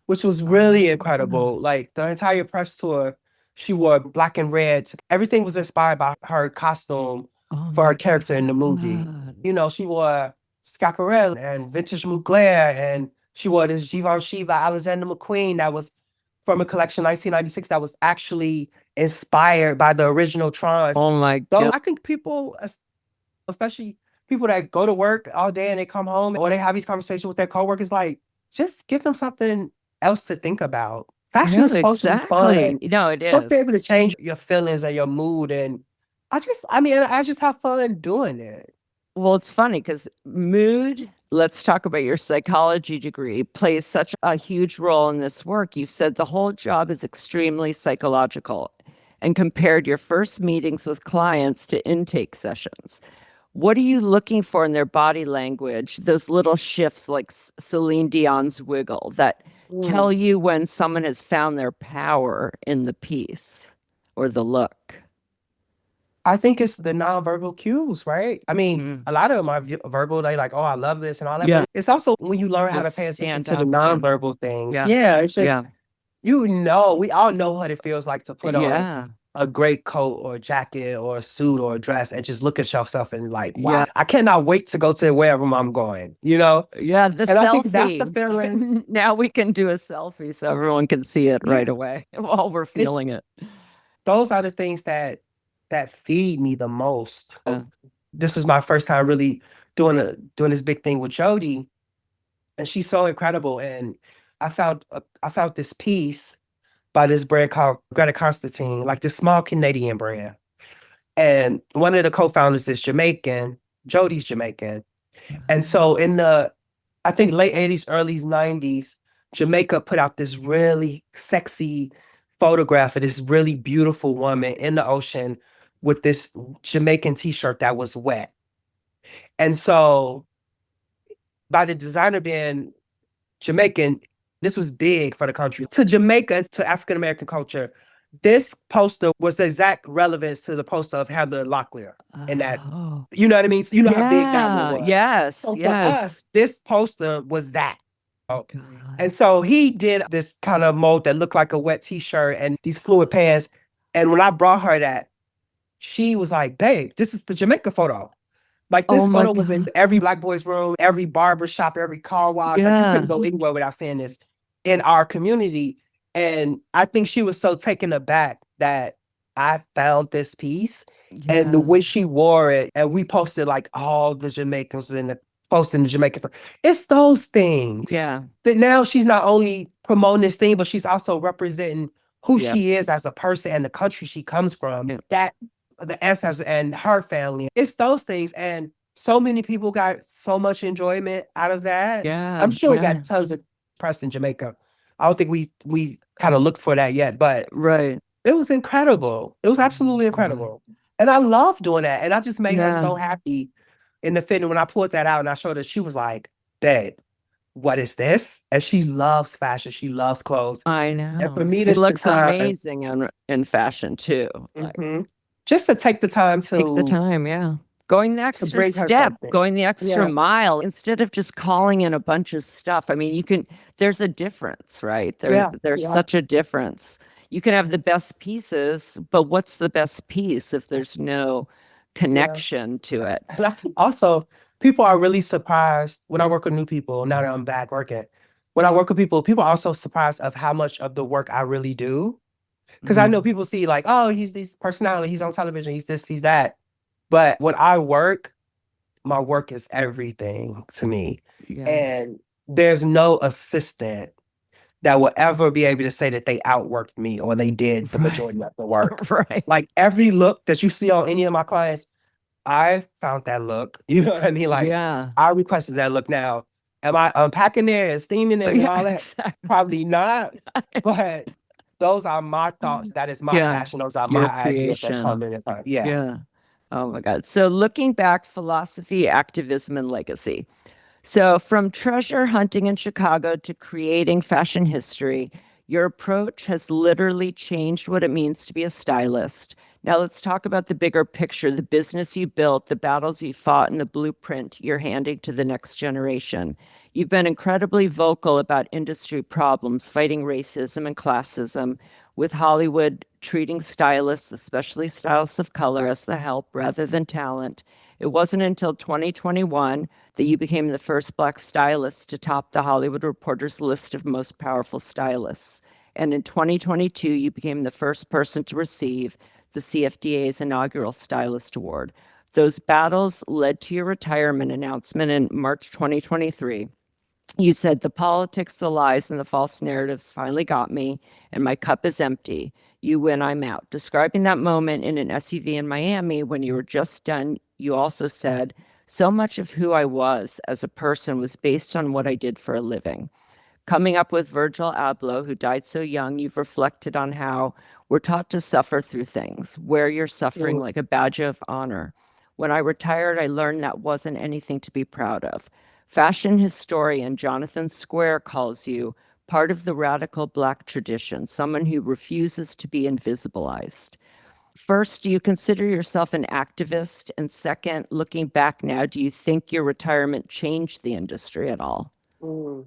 which was really incredible. Like the entire press tour, she wore black and red. Everything was inspired by her costume Oh for her my character in the movie. God. You know, she wore Scaparella and vintage Mugler, and she wore this Givenchy by Alexander McQueen that was from a collection 1996 that was actually inspired by the original Tron. Oh my So God. I think people, especially people that go to work all day and they come home or they have these conversations with their coworkers, like just give them something else to think about. Fashion Yeah, is supposed to be exactly. fun. No, it It's supposed to be able to is. change your feelings and your mood. And I just have fun doing it. Well, it's funny because mood, let's talk about your psychology degree, plays such a huge role in this work. You said the whole job is extremely psychological and compared your first meetings with clients to intake sessions. What are you looking for in their body language? Those little shifts like Celine Dion's wiggle that tell Mm. you when someone has found their power in the piece or the look. I think it's the nonverbal cues, right? I mean, Mm. a lot of them are verbal. They like, oh, I love this and all that. Yeah. But it's also when you learn how to Just pay attention stand to the up. nonverbal things. Yeah. Yeah, it's just, Yeah. we all know what it feels like to put on Yeah. a great coat or jacket or a suit or a dress and just look at yourself and like, wow, Yeah. I cannot wait to go to wherever I'm going, you know? Yeah. The And I think that's the selfie. feeling. Now we can do a selfie so everyone can see it Yeah. right away while we're feeling It's it. those are the things that feed me the most. Yeah. This is my first time really doing this big thing with Jody. and she's so incredible. And I found this piece by this brand called Greta Constantine, like this small Canadian brand. And one of the co-founders is Jamaican. Jody's Jamaican. And so in the, I think late 80s, early 90s, Jamaica put out this really sexy photograph of this really beautiful woman in the ocean with this Jamaican t-shirt that was wet. And so by the designer being Jamaican, this was big for the country. To Jamaica, to African American culture, this poster was the exact relevance to the poster of Heather Locklear. And that, Oh, you know what I mean? You know how big that one yeah. was. Yes. So for Yes. us, this poster was that. God. And so he did this kind of mold that looked like a wet t-shirt and these fluid pants. And when I brought her that, she was like, babe, this is the Jamaica photo. Like Oh this my photo was in God. every black boy's room, every barber shop, every car wash. Like you couldn't Yeah. go anywhere without seeing this in our community. And I think she was so taken aback that I found this piece and the Yeah. way she wore it, and we posted like all the Jamaicans in the posting the Jamaican. It's those things Yeah. that now she's not only promoting this thing, but she's also representing who Yeah. she is as a person and the country she comes from. Yeah. That the ancestors and her family. It's those things. And so many people got so much enjoyment out of that. Yeah. I'm sure we Yeah. got tons of press in Jamaica. I don't think we kind of looked for that yet, but Right. it was incredible. It was absolutely incredible. And I love doing that. And I just made her Yeah. so happy in the fit. And when I pulled that out and I showed her, she was like, babe, what is this? And she loves fashion. She loves clothes. I And for know. me, It this the looks time. amazing in fashion too. Like, Mhm. Just to take the time take the time, yeah. Going the to extra bring her step, something. going the extra Yeah. mile instead of just calling in a bunch of stuff. I mean, there's a difference, right? Yeah. There's Yeah. such a difference. You can have the best pieces, but what's the best piece if there's no Yeah. connection to it? But I think also, people are really surprised when I work with new people, now that I'm back working. When I work with people, people are also surprised of how much of the work I really do. Because I know Mm, people see like, oh, he's this personality, he's on television, he's this, he's that. But when I work, my work is everything to me. yeah. And there's no assistant that will ever be able to say that they outworked me or they did the Right. majority of the work. Right. Like every look that you see on any of my clients, I found that look. You know what I mean? Like Yeah. I requested that look. Now, am I unpacking it and steaming it and Yeah, all that? exactly. Probably not. But those are my thoughts. That is my Yeah. passion. Those are my Your ideas that's creation. coming in time. Yeah. Yeah. Oh my God. So looking back, philosophy, activism, and legacy. So from treasure hunting in Chicago to creating fashion history, your approach has literally changed what it means to be a stylist. Now let's talk about the bigger picture, the business you built, the battles you fought, and the blueprint you're handing to the next generation. You've been incredibly vocal about industry problems, fighting racism and classism, with Hollywood treating stylists, especially stylists of color, as the help rather than talent. It wasn't until 2021 that you became the first Black stylist to top the Hollywood Reporter's list of most powerful stylists. And in 2022, you became the first person to receive the CFDA's inaugural Stylist Award. Those battles led to your retirement announcement in March 2023. You said the politics, the lies, and the false narratives finally got me, and my cup is empty. You win, I'm out. Describing that moment in an SUV in Miami when you were just done, you also said, so much of who I was as a person was based on what I did for a living. Coming up with Virgil Abloh, who died so young, you've reflected on how we're taught to suffer through things, wear your suffering Mm. like a badge of honor. When I retired, I learned that wasn't anything to be proud of. Fashion historian Jonathan Square calls you part of the radical Black tradition, someone who refuses to be invisibilized. First, do you consider yourself an activist? And second, looking back now, do you think your retirement changed the industry at all? Mm.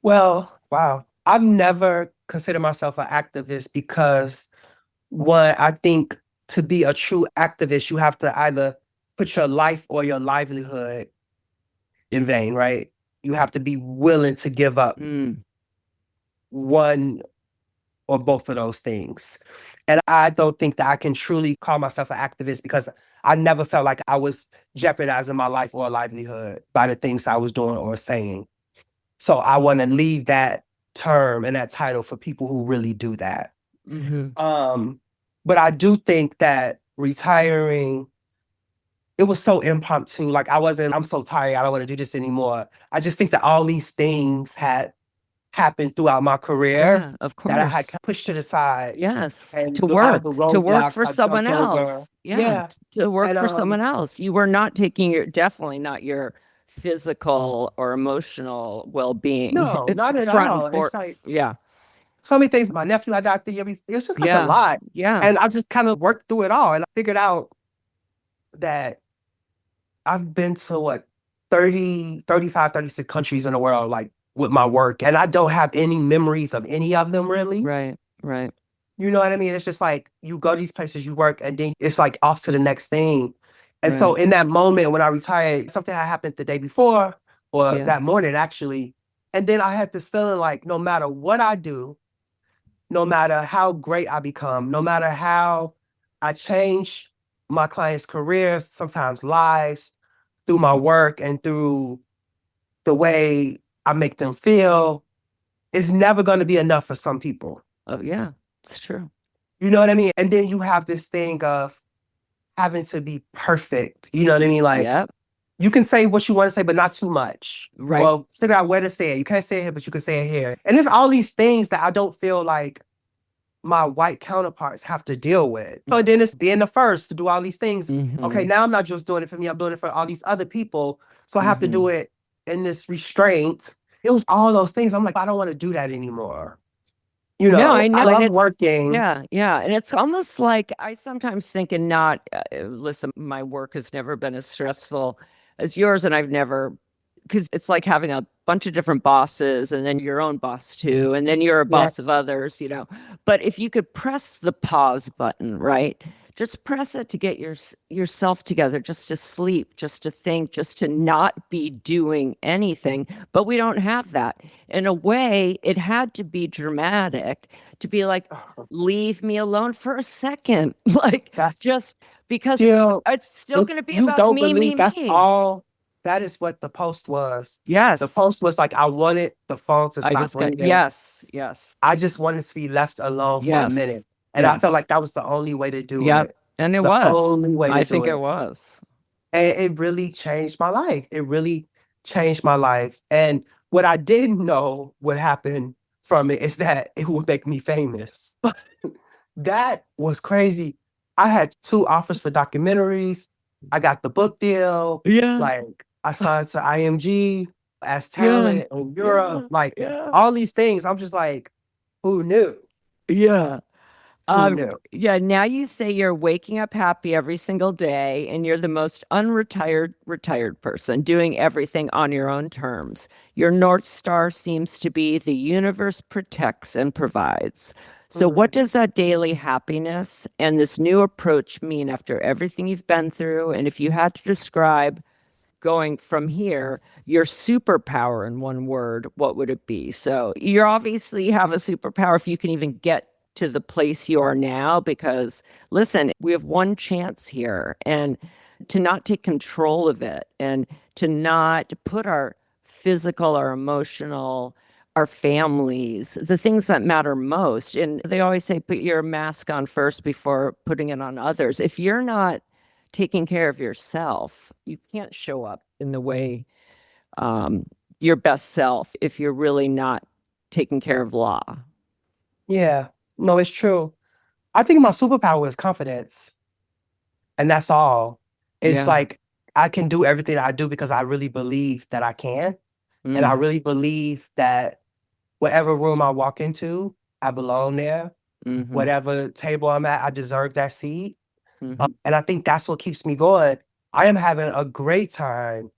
Well, wow. I've never considered myself an activist because one, I think to be a true activist, you have to either put your life or your livelihood in vain, right? You have to be willing to give up Mm, one or both of those things. And I don't think that I can truly call myself an activist because I never felt like I was jeopardizing my life or livelihood by the things I was doing or saying. So I want to leave that term and that title for people who really do that. Hmm. But I do think that retiring, it was so impromptu. Like I'm so tired, I don't want to do this anymore. I just think that all these things had happened throughout my career Yeah, of that I had course. pushed to the side Yes, and to all the work roadblocks for I someone jumped over. else. Yeah, Yeah. to work And for someone else. You were not taking your, definitely not your physical or emotional well-being no, not at front and all. forth. It's like Yeah, so many things. My nephew I got the it's just like a yeah, lot. yeah, And I just kind of worked through it all. And I figured out that I've been to what 30, 35, 36 countries in the world, like with my work. And I don't have any memories of any of them really. right, right. You know what I mean? It's just like you go to these places, you work, and then it's like off to the next thing. And so Right. in that moment when I retired, something had happened the day before or Yeah. that morning actually. And then I had this feeling like no matter what I do, no matter how great I become, no matter how I change my clients' careers, sometimes lives, through my work and through the way I make them feel, it's never going to be enough for some people. Oh, yeah. It's true. You know what I mean? And then you have this thing of having to be perfect. You know what I mean? Like Yep. you can say what you want to say, but not too much. Right. Or figure out where to say it. You can't say it here, but you can say it here. And there's all these things that I don't feel like my white counterparts have to deal with. So then it's being the first to do all these things. Okay, Hmm. now I'm not just doing it for me, I'm doing it for all these other people. So I have to Hmm. do it in this restraint. It was all those things. I'm like, I don't want to do that anymore. You No, I know, I know. And love it's, working. yeah, yeah. And it's almost like I sometimes think, and not, listen, my work has never been as stressful as yours. And I've never, because it's like having a bunch of different bosses and then your own boss too. And then you're a Yeah. boss of others, you know. But if you could press the pause button, right? Just press it to get yourself together, just to sleep, just to think, just to not be doing anything. But we don't have that. In a way, it had to be dramatic to be like, leave me alone for a second. Like, That's just because still, it's still if going to be you about don't me, believe me, that's me. all, that is what the post was. The Yes. post was like, I wanted the phone to I stop was going to, ringing. yes, yes, I just wanted to be left alone for a minute. yes, And I felt yes. like that was the only way to do Yep. it. And it The was. only way to I do think it it. was. And it really changed my life. It really changed my life. And what I didn't know would happen from it is that it would make me famous. That was crazy. I had two offers for documentaries. I got the book deal. Yeah. Like I signed to IMG as Yeah. talent in Europe. Yeah. Like Yeah. all these things. I'm just like, who knew? Yeah. Who knew? Yeah, now you say you're waking up happy every single day and you're the most unretired retired person doing everything on your own terms. Your North Star seems to be the universe protects and provides. So what Mhm. does that daily happiness and this new approach mean after everything you've been through? And if you had to describe going from here, your superpower in one word, what would it be? So you obviously have a superpower if you can even get to the place you are now, because listen, we have one chance here, and to not take control of it and to not put our physical, our emotional, our families, the things that matter most. And they always say, put your mask on first before putting it on others. If you're not taking care of yourself, you can't show up in the way, um, your best self if you're really not taking care of law. Yeah. No, it's true. I think my superpower is confidence. And that's all. It's Yeah. like I can do everything I do because I really believe that I can. And I Mm, really believe that whatever room I walk into, I belong there. mm-hmm, Whatever table I'm at, I deserve that seat. mm-hmm, And I think that's what keeps me going. I am having a great time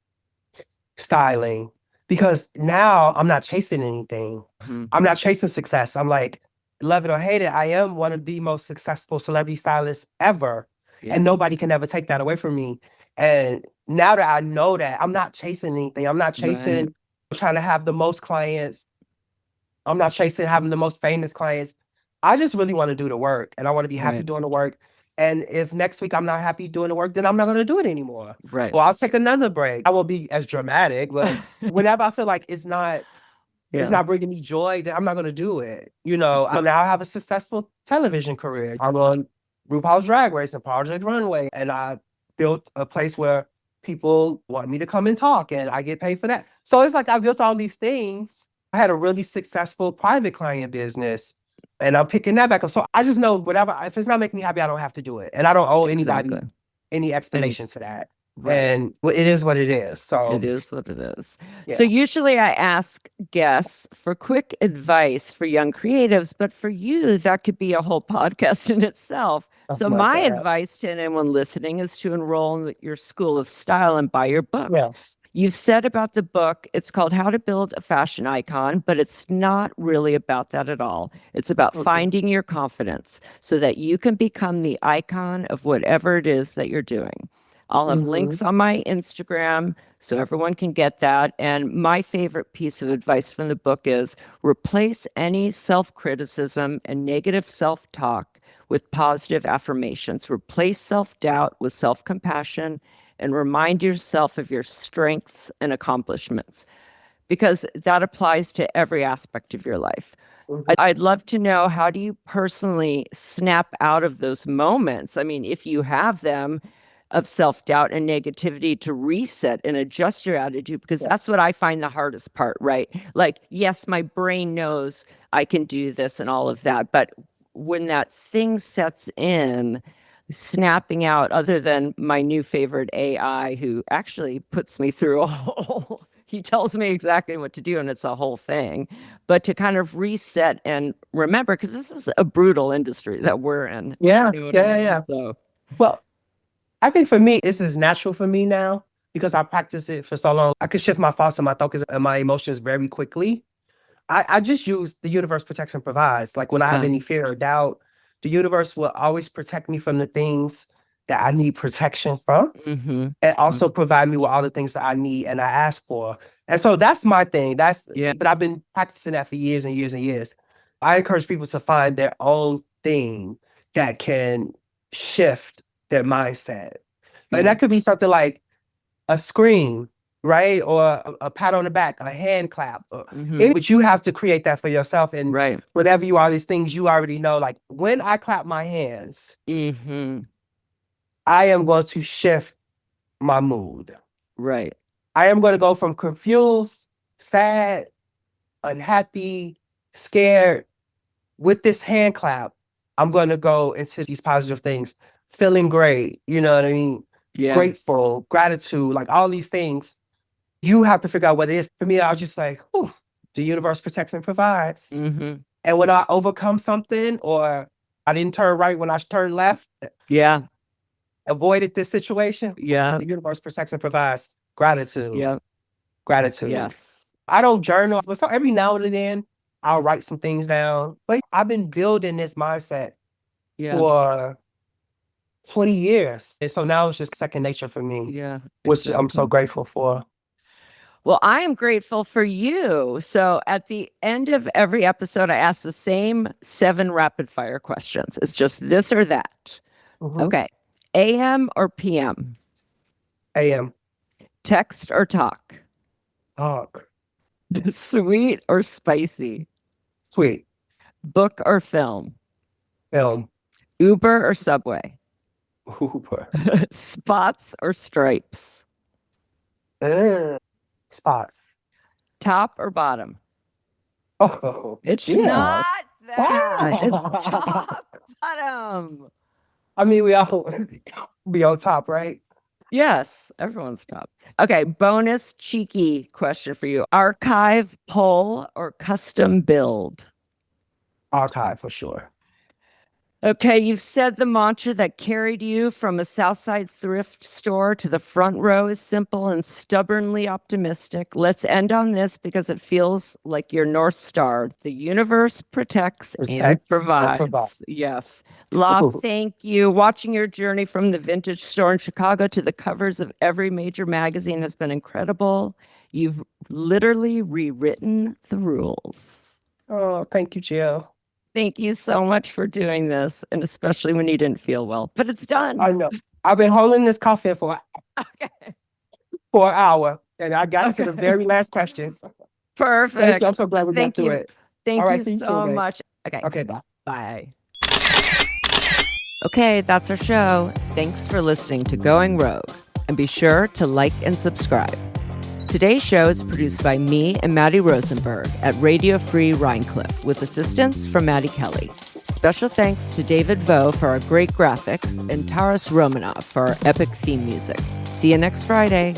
styling because now I'm not chasing anything. mm-hmm. I'm not chasing success. I'm like, love it or hate it, I am one of the most successful celebrity stylists ever. Yeah. And nobody can ever take that away from me. And now that I know that, I'm not chasing anything. I'm not Right. chasing trying to have the most clients. I'm not chasing having the most famous clients. I just really want to do the work and I want to be happy Right. doing the work. And if next week I'm not happy doing the work, then I'm not going to do it anymore. Right. Or I'll take another break. I won't be as dramatic, but whenever I feel like it's not it's Yeah. not bringing me joy, then I'm not going to do it. You know, so now I have a successful television career. I'm on RuPaul's Drag Race and Project Runway, and I built a place where people want me to come and talk, and I get paid for that. So it's like I built all these things. I had a really successful private client business, and I'm picking that back up. So I just know whatever, if it's not making me happy, I don't have to do it. And I don't owe anybody Exactly. any Any explanation to that. right. And it is what it is. It So is what it is. So yeah. usually I ask guests for quick advice for young creatives, but for you, that could be a whole podcast in itself. Oh So my my God. advice to anyone listening is to enroll in your school of style and buy your book. Yes. You've said about the book, it's called How to Build a Fashion Icon, but it's not really about that at all. It's about Mhm. finding your confidence so that you can become the icon of whatever it is that you're doing. I'll have Mhm. links on my Instagram so everyone can get that. And my favorite piece of advice from the book is replace any self criticism and negative self talk with positive affirmations. Replace self doubt with self compassion and remind yourself of your strengths and accomplishments because that applies to every aspect of your life. Mhm. I'd love to know, how do you personally snap out of those moments? I mean, if you have them, of self doubt and negativity, to reset and adjust your attitude, because Yeah. that's what I find the hardest part, right? Like, yes, my brain knows I can do this and all of that. But when that thing sets in, snapping out, other than my new favorite AI, who actually puts me through a whole, he tells me exactly what to do, and it's a whole thing. But to kind of reset and remember, because this is a brutal industry that we're in. Yeah. You know what I Yeah. Yeah. mean? Yeah. So, Well, I think for me, this is natural for me now because I practiced it for so long. I could shift my thoughts and my focus and my emotions very quickly. I just use the universe protects and provides. Like when I have yeah. any fear or doubt, the universe will always protect me from the things that I need protection from, Mm-hmm. and also provide me with all the things that I need and I ask for. And so that's my thing. Yeah. But I've been practicing that for years and years and years. I encourage people to find their own thing that can shift their mindset. And Yeah. that could be something like a scream, right? Or a pat on the back, a hand clap. Mm-hmm. But you have to create that for yourself. And Right. whatever you are, these things you already know. Like when I clap my hands, Mm-hmm. I am going to shift my mood. Right. I am going to go from confused, sad, unhappy, scared. With this hand clap, I'm going to go into these positive things, feeling great. You know what I mean? Yeah. Grateful, gratitude, like all these things. You have to figure out what it is. For me, I was just like, whew, the universe protects and provides. Mm-hmm. And when I overcome something or I didn't turn right when I turned left, Yeah. avoided this situation, Yeah. the universe protects and provides. Gratitude, Yeah. gratitude. Yes. I don't journal, but so every now and then I'll write some things down. But I've been building this mindset Yeah. for 20 years. And so now it's just second nature for me, Yeah. which I'm so Exactly. grateful for. Well, I am grateful for you. So at the end of every episode, I ask the same 7 rapid fire questions. It's just this or that. Mhm. Okay. AM or PM? AM. Text or talk? Talk. Sweet or spicy? Sweet. Book or film? Film. Uber or Subway? Hooper. Spots or stripes? Spots. Top or bottom? Oh, It's yeah. not that. It's top, bottom. I mean, we all be on top, right? Yes, everyone's top. Okay, bonus cheeky question for you. Archive, pull, or custom build? Archive for sure. Okay, you've said the mantra that carried you from a Southside thrift store to the front row is simple and stubbornly optimistic. Let's end on this because it feels like your North Star. The universe protects and Protect and provide. provides. Yes. La, thank you. Watching your journey from the vintage store in Chicago to the covers of every major magazine has been incredible. You've literally rewritten the rules. Oh, thank you, Jill. Thank you so much for doing this, and especially when you didn't feel well. But it's done. I know. I've been holding this coffee for Okay. an hour, and I got to the very last questions. Thank you. Perfect. I'm so glad we got Thank through you. it. All Thank right. you See you soon, so babe. much. Okay. Okay. Bye. Bye. Okay, that's our show. Thanks for listening to Going Rogue. And be sure to like and subscribe. Today's show is produced by me and Maddie Rosenberg at Radio Free Rhinecliff with assistance from Maddie Kelly. Special thanks to David Vo for our great graphics and Taras Romanov for our epic theme music. See you next Friday.